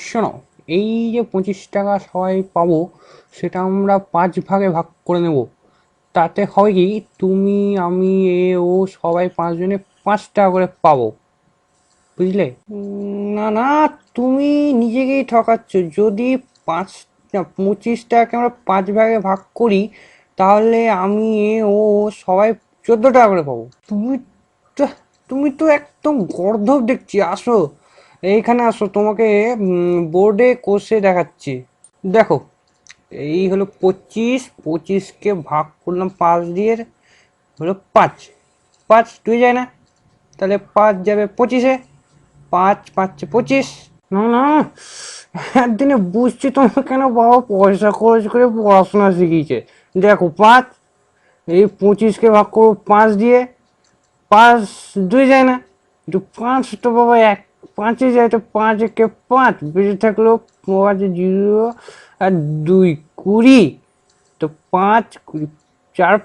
শোনো, এই যে 25 টাকা সবাই পাবো, সেটা আমরা 5 ভাগে ভাগ করে নেব। তাতে হয় কি, তুমি আমি এ ও সবাই 5 জনে 5 টাকা করে পাবো, বুঝলে? না না, তুমি নিজেকেই ঠকাচ্ছ। যদি পাঁচ না 25 টাকাকে আমরা 5 ভাগে ভাগ করি, তাহলে আমি এ ও সবাই 14 টাকা করে পাবো। তুমি তো একদম গর্ধব দেখছি। আসো, এইখানে আসো, তোমাকে বোর্ডে কষে দেখাচ্ছি। দেখো, এই হলো 25, 25কে ভাগ করলাম 5 দিয়ে, হলো 5। 5 2 যায় না, তাহলে 5 যাবে 25-এ। 5 5 25। না না, একদিনে বুঝছি তোমার কেন বাবা পয়সা খরচ করে পড়াশোনা শিখিয়েছে। দেখো, 5, এই 25কে ভাগ করবো 5 দিয়ে। 5 2 যায় না, কিন্তু 5 তো বাবা 5-এ যায়, তো 5 একে 5 বেঁচে থাকলো 5 0 আর 2 20। তো 5 20, 4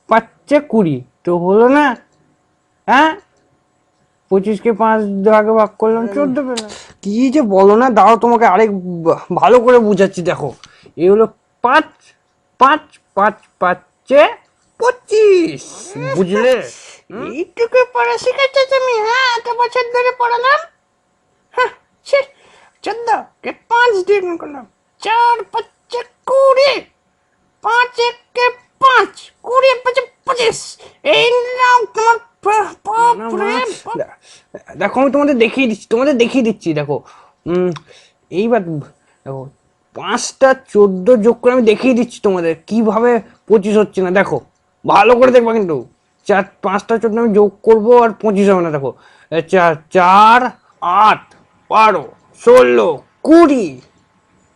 5 20, তো হলো না? হ্যাঁ, 25কে 5 ভাগে ভাগ করলাম, 14 পেলাম। কি যে বলো না, দাঁড়াও তোমাকে আরেক ভালো করে বুঝাচ্ছি। দেখো, এই হলো 5, 5 5 5 25, বুঝলে? এইটুকু পড়া শিখেছো তুমি? হ্যাঁ, এত বছর ধরে পড়ালাম। হ্যাঁ, ছি। 14 কে 5 দিয়ে গুণ করলাম, 4 5 20, 5 1 কে 5, 20 5 25। এই নাও তোমার না মা, দেখো আমি তোমাদের দেখিয়ে দিচ্ছি দেখো। উম এইবার দেখো, 5টা 14 যোগ করে আমি দেখিয়ে দিচ্ছি তোমাদের কিভাবে 25 হচ্ছে না। দেখো, ভালো করে দেখবা কিন্তু। 5টা 14 আমি যোগ করবো আর 25 হবে না। দেখো, 4 4 8 12 16 20,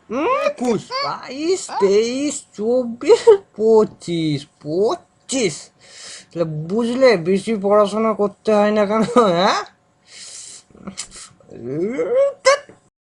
21 22 23 24 25। তাহলে বুঝলে, বেশি পড়াশোনা করতে হয় না কেন? হ্যাঁ,